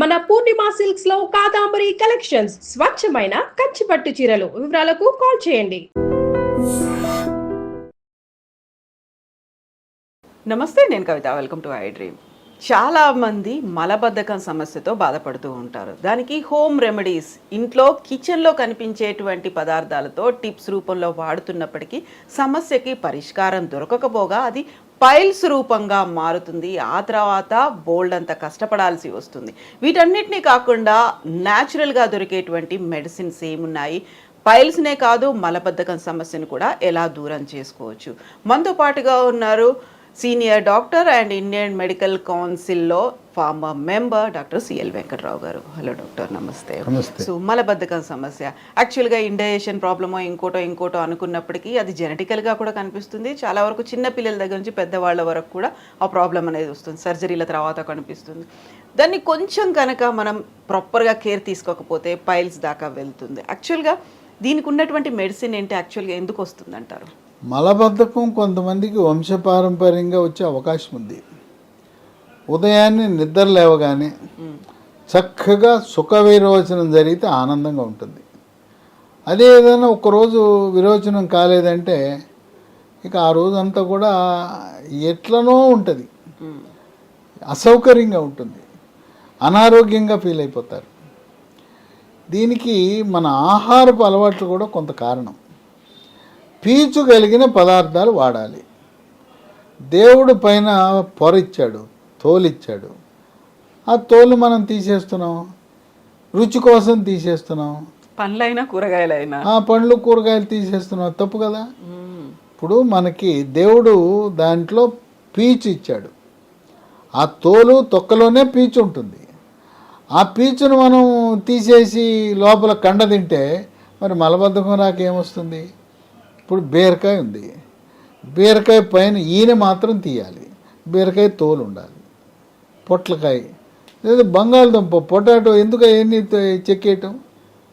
మన పూర్ణిమ సిల్క్స్ లో కాదాంబరి కలెక్షన్స్ స్వచ్ఛమైన కంచి పట్టు చీరలు. వివరాలకు కాల్ చేయండి. నమస్తే, నేను Kavitha. Welcome to iDream. చాలామంది మలబద్ధకం సమస్యతో బాధపడుతూ ఉంటారు. దానికి హోమ్ రెమెడీస్, ఇంట్లో కిచెన్లో కనిపించేటువంటి పదార్థాలతో టిప్స్ రూపంలో వాడుతున్నప్పటికీ సమస్యకి పరిష్కారం దొరకకపోగా అది పైల్స్ రూపంగా మారుతుంది. ఆ తర్వాత బోల్డ్ అంత కష్టపడాల్సి వస్తుంది. వీటన్నిటినీ కాకుండా న్యాచురల్గా దొరికేటువంటి మెడిసిన్స్ ఏమున్నాయి, పైల్స్నే కాదు మలబద్ధకం సమస్యను కూడా ఎలా దూరం చేసుకోవచ్చు. మనతో పాటుగా ఉన్నారు senior doctor and Indian medical కౌన్సిల్లో former member doctor CL Venkatrao గారు. హలో డాక్టర్, నమస్తే. నమస్తే. సో మలబద్ధకం సమస్య యాక్చువల్గా ఇండైజెషన్ ప్రాబ్లమో ఇంకోటో అనుకున్నప్పటికీ అది జెనెటికల్గా కూడా కనిపిస్తుంది. చాలా వరకు చిన్న పిల్లల దగ్గర నుంచి పెద్దవాళ్ళ వరకు కూడా ఆ ప్రాబ్లం అనేది వస్తుంది. సర్జరీల తర్వాత కనిపిస్తుంది. దాన్ని కొంచెం కనుక మనం ప్రాపర్గా కేర్ తీసుకోకపోతే పైల్స్ దాకా వెళ్తుంది. యాక్చువల్గా దీనికి ఉన్నటువంటి మెడిసిన్ ఏంటి, యాక్చువల్గా ఎందుకు వస్తుంది అంటారు? మలబద్ధకం కొంతమందికి వంశపారంపర్యంగా వచ్చే అవకాశం ఉంది. ఉదయాన్నే నిద్ర లేవగానే చక్కగా సుఖ విరోచనం జరిగితే ఆనందంగా ఉంటుంది. అదే ఏదైనా ఒకరోజు విరోచనం కాలేదంటే ఇక ఆ రోజంతా కూడా ఎట్లనో ఉంటుంది, అసౌకర్యంగా ఉంటుంది, అనారోగ్యంగా ఫీల్ అయిపోతారు. దీనికి మన ఆహారపు అలవాట్లు కూడా కొంత కారణం. పీచు కలిగిన పదార్థాలు వాడాలి. దేవుడు పైన పొర ఇచ్చాడు, తోలిచ్చాడు. ఆ తోలు మనం తీసేస్తున్నాం, రుచి కోసం తీసేస్తున్నాం. పండ్లైనా కూరగాయలైనా పండ్లు కూరగాయలు తీసేస్తున్నాం, తప్పు కదా. ఇప్పుడు మనకి దేవుడు దాంట్లో పీచు ఇచ్చాడు. ఆ తోలు తొక్కలోనే పీచు ఉంటుంది. ఆ పీచును మనం తీసేసి లోపల కండ తింటే మరి మలబద్ధకం రాకేమొస్తుంది? ఇప్పుడు బీరకాయ ఉంది, బీరకాయ పైన ఈయన మాత్రం తీయాలి, బీరకాయ తోలు ఉండాలి. పొట్లకాయ లేదా బంగాళదుంప, పొటాటో ఎందుకు అవన్నీ చెక్కేయటం?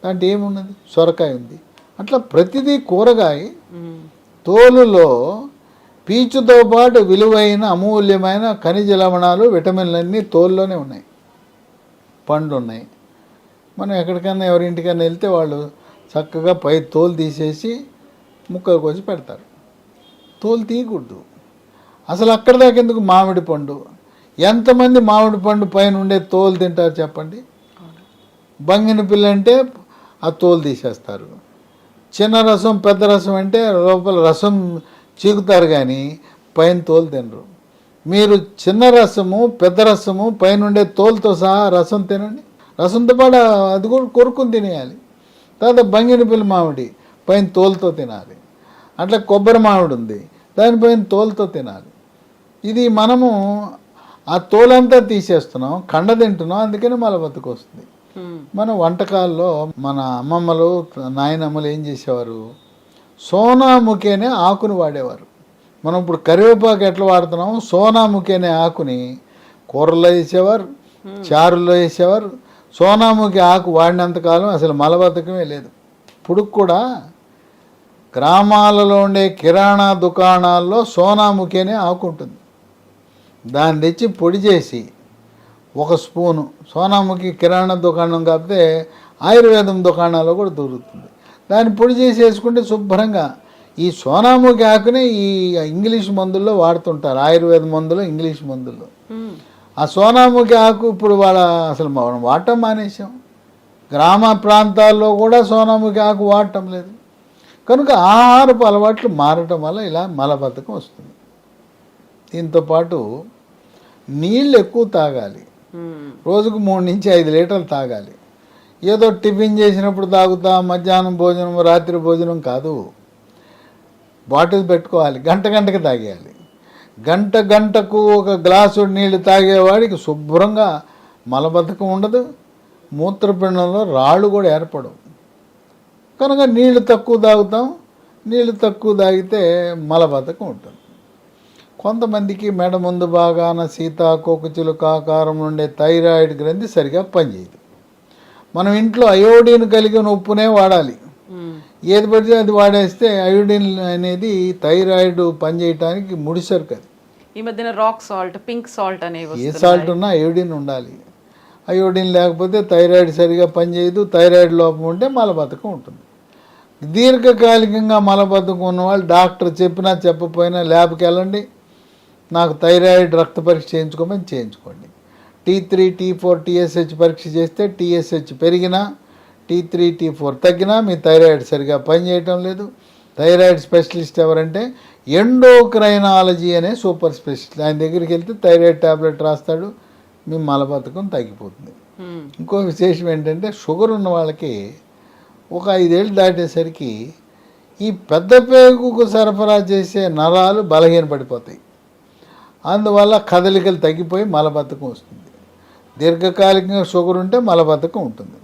దాంట్లో ఏమున్నది? సొరకాయ ఉంది. అట్లా ప్రతిదీ కూరగాయ తోలులో పీచుతో పాటు విలువైన అమూల్యమైన ఖనిజ లవణాలు, విటమిన్లన్నీ తోలులోనే ఉన్నాయి. పండ్లు ఉన్నాయి. మనం ఎక్కడికైనా ఎవరింటికైనా వెళ్తే వాళ్ళు చక్కగా పై తోలు తీసేసి ముక్కలు కోసి పెడతారు. తోలు తీయకూడదు. అసలు అక్కడ దాకా ఎందుకు? మామిడి పండు, ఎంతమంది మామిడి పండు పైన ఉండే తోలు తింటారు చెప్పండి? బంగిన పిల్ల అంటే ఆ తోలు తీసేస్తారు. చిన్న రసం పెద్ద రసం అంటే లోపల రసం చీకుతారు కానీ పైన తోలు తినరు. మీరు చిన్న రసము పెద్ద రసము పైన ఉండే తోలుతో సహా రసం తినండి. రసంతో పాటు అది కూడా కొరుకుని తినేయాలి. తర్వాత బంగిన పిల్ల మామిడి పైన తోలుతో తినాలి. అట్లా కొబ్బరి మామిడి ఉంది, దానిపైన తోలుతో తినాలి. ఇది మనము ఆ తోలంతా తీసేస్తున్నాం, కండ తింటున్నాం, అందుకని మలబద్ధకం వస్తుంది. మన వంటకాల్లో మన అమ్మమ్మలు నాయనమ్మలు ఏం చేసేవారు? సోనాముఖి అనే ఆకుని వాడేవారు. మనం ఇప్పుడు కరివేపాకు ఎట్లా వాడుతున్నాము, సోనాముఖి అనే ఆకుని కూరల్లో వేసేవారు, చారుల్లో వేసేవారు. సోనాముఖి ఆకు వాడినంతకాలం అసలు మలబద్ధకమే లేదు. ఇప్పుడు కూడా గ్రామాలలో ఉండే కిరాణా దుకాణాల్లో సోనాముఖి అనే ఆకు ఉంటుంది. దాన్ని తెచ్చి పొడి చేసి ఒక స్పూను, సోనాముఖి కిరాణా దుకాణం కాకపోతే ఆయుర్వేదం దుకాణాల్లో కూడా దొరుకుతుంది. దాన్ని పొడి చేసి వేసుకుంటే శుభ్రంగా. ఈ సోనాముఖి ఆకునే ఈ ఇంగ్లీష్ మందుల్లో వాడుతుంటారు, ఆయుర్వేద మందులు, ఇంగ్లీష్ మందుల్లో. ఆ సోనాముఖి ఆకు ఇప్పుడు అసలు మనం వాడటం మానేసాం. గ్రామ ప్రాంతాల్లో కూడా సోనాముఖి ఆకు వాడటం లేదు. కనుక ఆహారపు అలవాట్లు మారటం వల్ల ఇలా మలబద్ధకం వస్తుంది. దీంతోపాటు నీళ్ళు ఎక్కువ తాగాలి. రోజుకు 3 నుంచి 5 లీటర్లు తాగాలి. ఏదో టిఫిన్ చేసినప్పుడు తాగుతా, మధ్యాహ్నం భోజనం, రాత్రి భోజనం కాదు. బాటిల్ పెట్టుకోవాలి, గంటకి తాగేయాలి. గంటకు ఒక గ్లాసు నీళ్ళు తాగేవాడికి శుభ్రంగా మలబద్ధకం ఉండదు, మూత్రపిండంలో రాళ్ళు కూడా ఏర్పడవు. కనుక నీళ్లు తక్కువ తాగుతాం. నీళ్లు తక్కువ తాగితే మలబద్ధకం ఉంటుంది. కొంతమందికి మెడ ముందు భాగాన సీతాకోకచిలుక ఆకారం ఉండే థైరాయిడ్ గ్రంథి సరిగా పనిచేయదు. మనం ఇంట్లో అయోడిన్ కలిగిన ఉప్పునే వాడాలి. ఏది పడితే అది వాడేస్తే అయోడిన్ అనేది థైరాయిడ్ పనిచేయటానికి ముడిసరుకు. అది ఈ మధ్యన రాక్ సాల్ట్, పింక్ సాల్ట్ అనేవి ఏ సాల్ట్ ఉన్నా అయోడిన్ ఉండాలి. అయోడిన్ లేకపోతే థైరాయిడ్ సరిగా పనిచేయదు, థైరాయిడ్ లోపం ఉంటే మలబద్ధకం ఉంటుంది. దీర్ఘకాలికంగా మలబద్ధకం ఉన్నవాళ్ళు డాక్టర్ చెప్పినా చెప్పకపోయినా ల్యాబ్కి వెళ్ళండి, నాకు థైరాయిడ్ రక్త పరీక్ష చేయించుకోమని చేయించుకోండి. T3 T4 TSH పరీక్ష చేస్తే TSH పెరిగినా T3 T4 తగ్గినా మీ థైరాయిడ్ సరిగా పనిచేయటం లేదు. థైరాయిడ్ స్పెషలిస్ట్ ఎవరంటే ఎండోక్రైనాలజీ అనే సూపర్ స్పెషలిస్ట్, ఆయన దగ్గరికి వెళ్తే థైరాయిడ్ ట్యాబ్లెట్ రాస్తాడు, మీ మలబద్ధకం తగ్గిపోతుంది. ఇంకో విశేషం ఏంటంటే షుగర్ ఉన్న వాళ్ళకి ఒక 5 ఏళ్ళు దాటేసరికి ఈ పెద్ద పేగుకు సరఫరా చేసే నరాలు బలహీనపడిపోతాయి. అందువల్ల కదలికలు తగ్గిపోయి మలబద్ధకం వస్తుంది. దీర్ఘకాలికంగా షుగర్ ఉంటే మలబద్ధకం ఉంటుంది.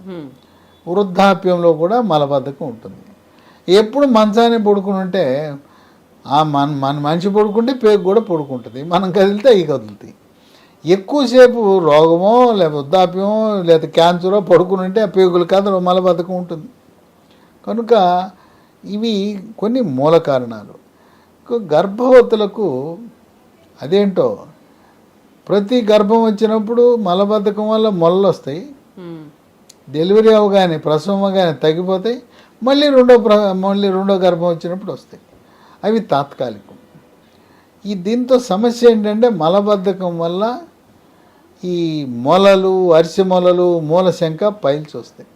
వృద్ధాప్యంలో కూడా మలబద్ధకం ఉంటుంది. ఎప్పుడు మంచాన్ని పడుకుని ఉంటే మన మనిషి పడుకుంటే పేగు కూడా పడుకుంటుంది, మనం కదిలితే అవి కదులుతాయి. ఎక్కువసేపు రోగమో లేదా వృద్ధాప్యమో లేదా క్యాన్సరో పడుకుని ఉంటే ఆ పేగుల కథలో మలబద్ధకం ఉంటుంది. కనుక ఇవి కొన్ని మూల కారణాలు. గర్భవతులకు అదేంటో ప్రతి గర్భం వచ్చినప్పుడు మలబద్ధకం వల్ల మొలలు వస్తాయి, డెలివరీ అవగానే ప్రసవం అవగానే తగ్గిపోతాయి, మళ్ళీ రెండో గర్భం వచ్చినప్పుడు వస్తాయి. అవి తాత్కాలికం. దీంతో సమస్య ఏంటంటే మలబద్ధకం వల్ల ఈ మొలలు, అరిసె మొలలు, మూలశంక, పైల్స్ వస్తాయి.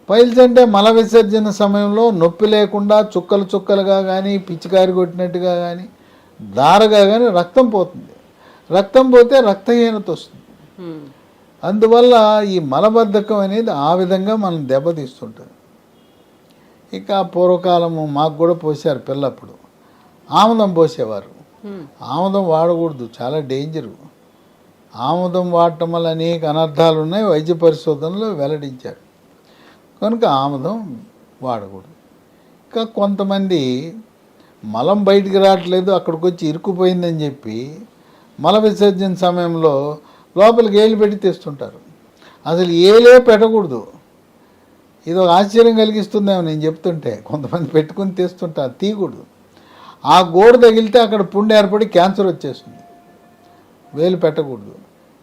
పైల్స్ అంటే మల విసర్జన సమయంలో నొప్పి లేకుండా చుక్కలు చుక్కలుగా కానీ పిచ్చికారి కొట్టినట్టుగా కానీ దారగా కానీ రక్తం పోతుంది. రక్తం పోతే రక్తహీనత వస్తుంది. అందువల్ల ఈ మలబద్ధకం అనేది ఆ విధంగా మనం దెబ్బతీస్తుంటుంది. ఇక పూర్వకాలము మాకు కూడా పోసారు పిల్లప్పుడు, ఆముదం పోసేవారు. ఆముదం వాడకూడదు, చాలా డేంజరు. ఆముదం వాడటం వల్ల అనేక అనర్థాలు ఉన్నాయి, వైద్య పరిశోధనలో వెల్లడించారు. కనుక ఆముదం వాడకూడదు. ఇంకా కొంతమంది మలం బయటికి రావట్లేదు, అక్కడికి వచ్చి ఇరుక్కుపోయిందని చెప్పి మల విసర్జన సమయంలో లోపలికి ఏళ్ళు పెట్టి తెస్తుంటారు. అసలు ఏలే పెట్టకూడదు. ఇది ఒక ఆశ్చర్యం కలిగిస్తుందేమో నేను చెప్తుంటే. కొంతమంది పెట్టుకుని తెస్తుంటారు, తీయకూడదు. ఆ గోడ తగిలితే అక్కడ పుండు ఏర్పడి క్యాన్సర్ వచ్చేస్తుంది. వేలు పెట్టకూడదు.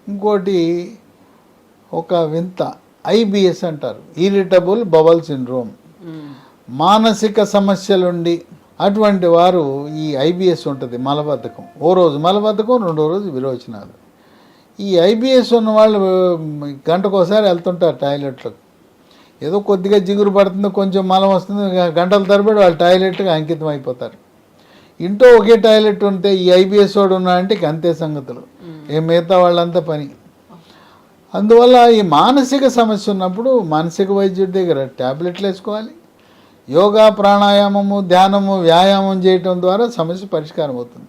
ఇంకోటి ఒక వింత IBS అంటారు, ఇరిటబుల్ బవల్ సిండ్రోమ్. మానసిక సమస్యలుండి అటువంటి వారు ఈ IBS ఉంటుంది, మలబద్ధకం. ఓ రోజు మలబద్ధకం, రెండో రోజు విరోచనాలు. ఈ IBS ఉన్న వాళ్ళు గంటకోసారి వెళ్తుంటారు టాయిలెట్లకు. ఏదో కొద్దిగా జిగురు పడుతుంది, కొంచెం మలం వస్తుంది, గంటల తరబడి వాళ్ళు టాయిలెట్కి అంకితం అయిపోతారు. ఇంట్లో ఒకే టాయిలెట్ ఉంటే ఈ IBS వాడు ఉన్నాడంటే ఇక అంతే సంగతులు, మిగతా వాళ్ళంతా పని. అందువల్ల ఈ మానసిక సమస్య ఉన్నప్పుడు మానసిక వైద్యుడి దగ్గర ట్యాబ్లెట్లు వేసుకోవాలి. యోగా, ప్రాణాయామము, ధ్యానము, వ్యాయామం చేయటం ద్వారా సమస్య పరిష్కారం అవుతుంది.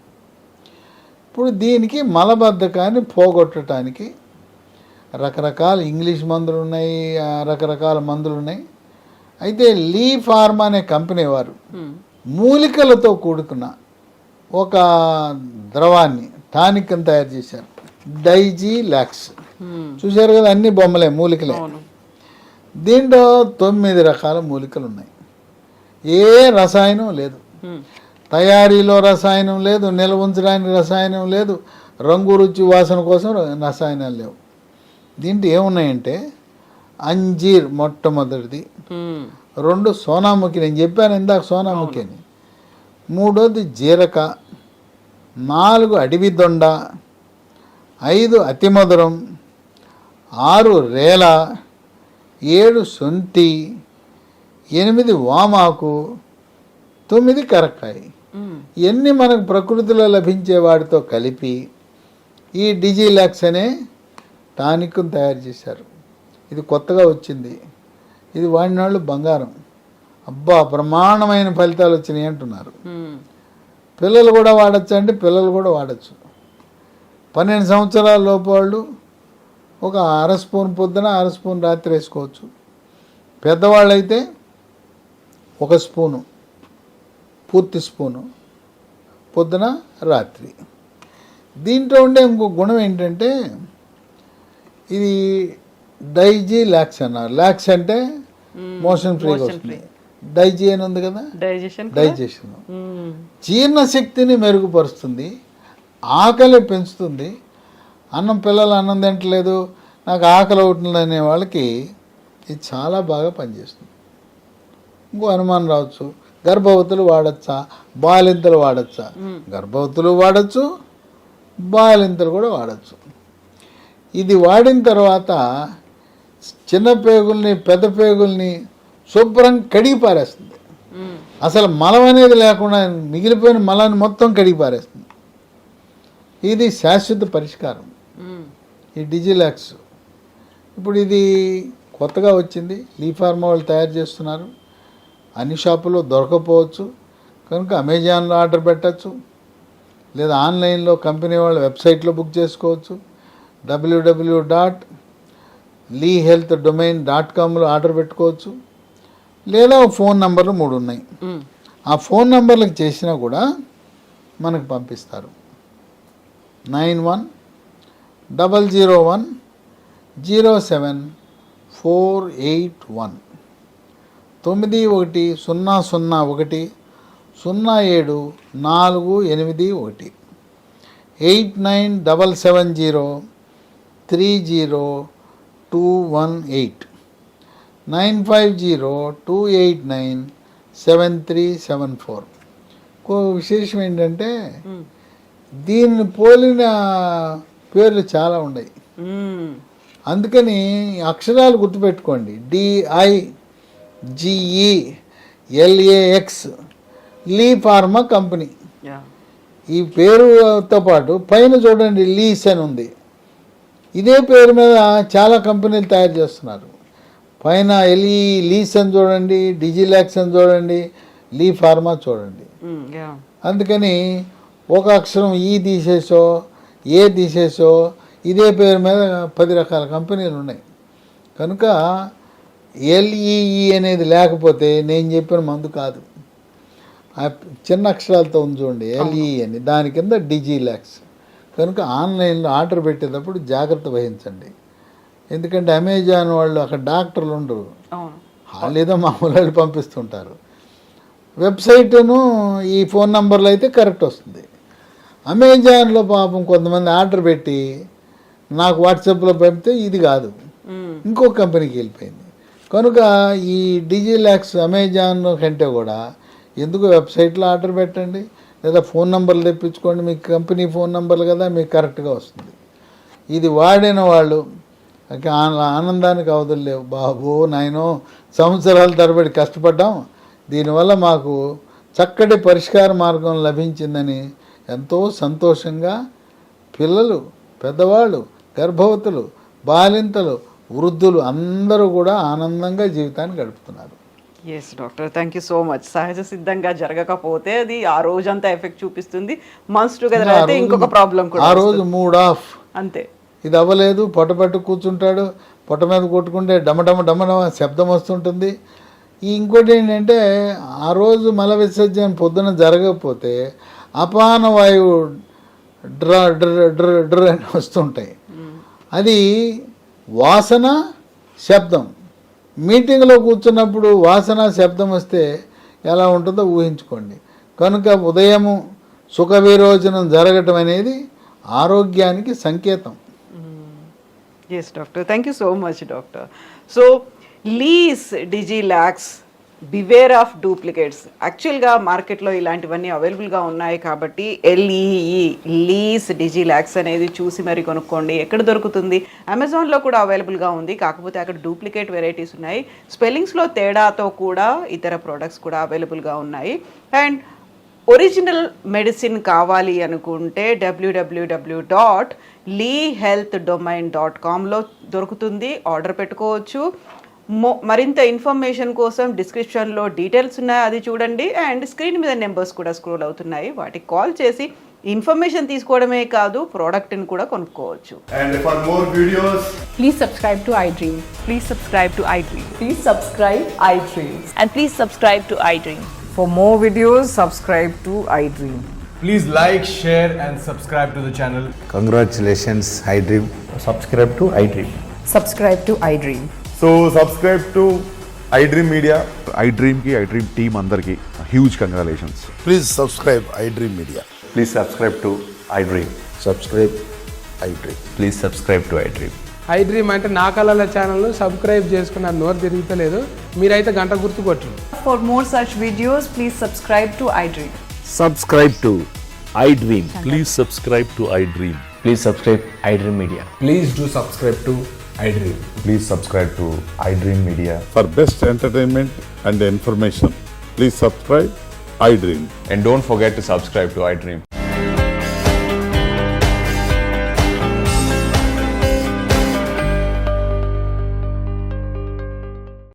ఇప్పుడు దీనికి మలబద్ధకాన్ని పోగొట్టడానికి రకరకాల ఇంగ్లీష్ మందులు ఉన్నాయి, రకరకాల మందులు ఉన్నాయి. అయితే లీ ఫార్మా అనే కంపెనీ వారు మూలికలతో కూడుకున్న ఒక ద్రవాన్ని, టానిక్ అని తయారు చేశారు, డైజీలాక్స్. చూశారు కదా, అన్ని బొమ్మలే, మూలికలే. దీంట్లో 9 రకాల మూలికలు ఉన్నాయి. ఏ రసాయనం లేదు, తయారీలో రసాయనం లేదు, నిల్వ ఉంచడానికి రసాయనం లేదు, రంగు, రుచి, వాసన కోసం రసాయనాలు లేవు. దీంట్లో ఏమున్నాయంటే అంజీర్ మొట్టమొదటిది, 2 సోనాముఖి, నేను చెప్పాను ఇందాక సోనాముఖి అని, 3వది జీరక, 4 అడవి దొండ, 5 అతిమధురం, 6 రేల, 7 శొంఠి, 8 వామాకు, 9 కరక్కాయ. ఇవన్నీ మనకు ప్రకృతిలో లభించే వాటితో కలిపి ఈ డిజిలాక్స్ అనే టానిక్ను తయారు చేశారు. ఇది కొత్తగా వచ్చింది, ఇది వాడిన వాళ్ళు బంగారం. అబ్బా, బ్రహ్మాండమైన ఫలితాలు వచ్చినాయి అంటున్నారు. పిల్లలు కూడా వాడచ్చు అంటే పిల్లలు కూడా వాడచ్చు. 12 సంవత్సరాల లోపు వాళ్ళు ఒక 1/2 స్పూన్ పొద్దున, 1/2 స్పూన్ రాత్రి వేసుకోవచ్చు. పెద్దవాళ్ళు అయితే 1 స్పూను, పూర్తి స్పూను పొద్దున, రాత్రి. దీంట్లో ఉండే ఇంకో గుణం ఏంటంటే ఇది డైజీలాక్స్ అన్నారు. లాక్స్ అంటే మోషన్ ఫ్రీగా వస్తుంది. డైజీ అని ఉంది కదా, డైజెషన్, జీర్ణశక్తిని మెరుగుపరుస్తుంది, ఆకలి పెంచుతుంది. పిల్లలు అన్నం తింటలేదు, నాకు ఆకలి అవుతుంది అనే వాళ్ళకి ఇది చాలా బాగా పనిచేస్తుంది. ఇంకో అనుమానం రావచ్చు, గర్భవతులు వాడచ్చా, బాలింతలు వాడచ్చా? గర్భవతులు వాడచ్చు, బాలింతలు కూడా వాడచ్చు. ఇది వాడిన తర్వాత చిన్న పేగుల్ని పెద్ద పేగుల్ని శుభ్రం కడిగి పారేస్తుంది. అసలు మలం అనేది లేకుండా మిగిలిపోయిన మలాన్ని మొత్తం కడిగి పారేస్తుంది. ఇది శాశ్వత పరిష్కారం ఈ డిజిలాక్స్. ఇప్పుడు ఇది కొత్తగా వచ్చింది, లీ ఫార్మా వాళ్ళు తయారు చేస్తున్నారు. అన్ని షాపుల్లో దొరకపోవచ్చు కనుక అమెజాన్లో ఆర్డర్ పెట్టచ్చు, లేదా ఆన్లైన్లో కంపెనీ వాళ్ళ వెబ్సైట్లో బుక్ చేసుకోవచ్చు. www.leehealthdomain.comలో ఆర్డర్ పెట్టుకోవచ్చు, లేదా ఫోన్ నంబర్లు 3 ఉన్నాయి. ఆ ఫోన్ నంబర్లకు చేసినా కూడా మనకు పంపిస్తారు. 9100107481 9100107481 8977030218 9502897374. ఇంకో విశేషం ఏంటంటే దీన్ని పోలిన పేర్లు చాలా ఉన్నాయి. అందుకని అక్షరాలు గుర్తుపెట్టుకోండి. DIGELAX లీ ఫార్మా కంపెనీ. ఈ పేరుతో పాటు పైన చూడండి లీస్ అని ఉంది. ఇదే పేరు మీద చాలా కంపెనీలు తయారు చేస్తున్నారు. పైన లీస్ అని చూడండి, డిజిలాక్స్ అని చూడండి, లీ ఫార్మా చూడండి. అందుకని ఒక అక్షరం ఈ తీసేసో ఏ తీసేసో ఇదే పేరు మీద 10 రకాల కంపెనీలు ఉన్నాయి. కనుక LEE అనేది లేకపోతే నేను చెప్పిన మందు కాదు. ఆ చిన్న అక్షరాలతో ఉంది చూడండి LEE అని, దాని కింద డిజిలాక్స్. కనుక ఆన్లైన్లో ఆర్డర్ పెట్టేటప్పుడు జాగ్రత్త వహించండి. ఎందుకంటే అమెజాన్ వాళ్ళు అక్కడ డాక్టర్లు ఉండరు, వాళ్ళు ఏదో మామూలు వాళ్ళు పంపిస్తుంటారు. వెబ్సైటును ఈ ఫోన్ నంబర్లో అయితే కరెక్ట్ వస్తుంది. అమెజాన్లో పాపం కొంతమంది ఆర్డర్ పెట్టి నాకు వాట్సాప్లో పంపితే ఇది కాదు, ఇంకొక కంపెనీకి వెళ్ళిపోయింది. కనుక ఈ డిజిలాక్స్ అమెజాన్ కంటే కూడా ఎందుకు వెబ్సైట్లో ఆర్డర్ పెట్టండి, లేదా ఫోన్ నంబర్లు తెప్పించుకోండి. మీకు కంపెనీ ఫోన్ నంబర్లు కదా, మీకు కరెక్ట్గా వస్తుంది. ఇది వాడిన వాళ్ళు ఆనందానికి అవధులు లేవు. బాబు నాయనో, సంవత్సరాల తరబడి కష్టపడ్డాం, దీనివల్ల మాకు చక్కటి పరిష్కార మార్గం లభించిందని ఎంతో సంతోషంగా పిల్లలు, పెద్దవాళ్ళు, గర్భవతులు, బాలింతలు, వృద్ధులు అందరూ కూడా ఆనందంగా జీవితాన్ని గడుపుతున్నారు. Yes doctor, thank you so much. సహజ సిద్ధంగా జరగకపోతే అది ఆ రోజంతా ఎఫెక్ట్ చూపిస్తుంది. మంత్స్ టుగెదర్ అయితే ఇంకొక ప్రాబ్లం కూడా, ఆ రోజు మూడ్ ఆఫ్ అంతే. ఇది అవ్వలేదు, పొట్టపట్టు కూర్చుంటాడు, పొట్ట మీద కొట్టుకుంటే డమడమ డమడమ శబ్దం వస్తుంటుంది. ఇంకోటి ఏంటంటే ఆ రోజు మల విసర్జన పొద్దున జరగకపోతే అపాన వాయువు డ్ర డ్ర డ్ర డ్ర అని వస్తుంటాయి. అది వాసన శబ్దం. మీటింగ్లో కూర్చున్నప్పుడు వాసన శబ్దం వస్తే ఎలా ఉంటుందో ఊహించుకోండి. కనుక ఉదయము సుఖ విరోచనం జరగటం అనేది ఆరోగ్యానికి సంకేతం. Yes doctor, thank you so much doctor. So లీస్ డిజిలాక్స్, బివేర్ ఆఫ్ డూప్లికేట్స్. యాక్చువల్గా మార్కెట్లో ఇలాంటివన్నీ అవైలబుల్గా ఉన్నాయి కాబట్టి LEE లీస్ డిజిలాక్స్ అనేది చూసి మరి కొనుక్కోండి. ఎక్కడ దొరుకుతుంది? అమెజాన్లో కూడా అవైలబుల్గా ఉంది, కాకపోతే అక్కడ డూప్లికేట్ వెరైటీస్ ఉన్నాయి. స్పెల్లింగ్స్లో తేడాతో కూడా ఇతర ప్రోడక్ట్స్ కూడా అవైలబుల్గా ఉన్నాయి. అండ్ ఒరిజినల్ మెడిసిన్ కావాలి అనుకుంటే www.leehealthdomain.comలో దొరుకుతుంది, ఆర్డర్ పెట్టుకోవచ్చు. మరింత ఇన్ఫర్మేషన్ కోసం డిస్క్రిప్షన్లో డీటెయిల్స్ ఉన్నాయి, అది చూడండి. అండ్ స్క్రీన్ మీద నెంబర్స్ కూడా స్క్రోల్ అవుతున్నాయి, వాటికి కాల్ చేసి ఇన్ఫర్మేషన్ తీసుకోవడమే కాదు, ప్రోడక్ట్ని కూడా కొనుక్కోవచ్చు. And for more videos, Please subscribe to iDream. Please subscribe to iDream. Please subscribe iDream. And please subscribe to iDream. For more videos, subscribe to iDream. please like, share and subscribe to the channel. Congratulations, iDream. Subscribe to iDream. Subscribe to iDream. So subscribe to iDream Media. iDream ki iDream team అందరికి huge congratulations. Please subscribe iDream Media. Please subscribe to iDream. Subscribe iDream. Please subscribe to iDream. I dream అంటే నా కళల ఛానల్ను subscribe చేసుకున్న నోరు తిరుగుతలేదు. మీరైతే గంట గుర్తు కొట్టండి. For more such videos, please subscribe to iDream. Subscribe to iDream. Please subscribe to iDream. Please subscribe iDream Media. Please do subscribe to iDream. Please subscribe to iDream Media. For best entertainment and information, please subscribe iDream. And don't forget to subscribe to iDream.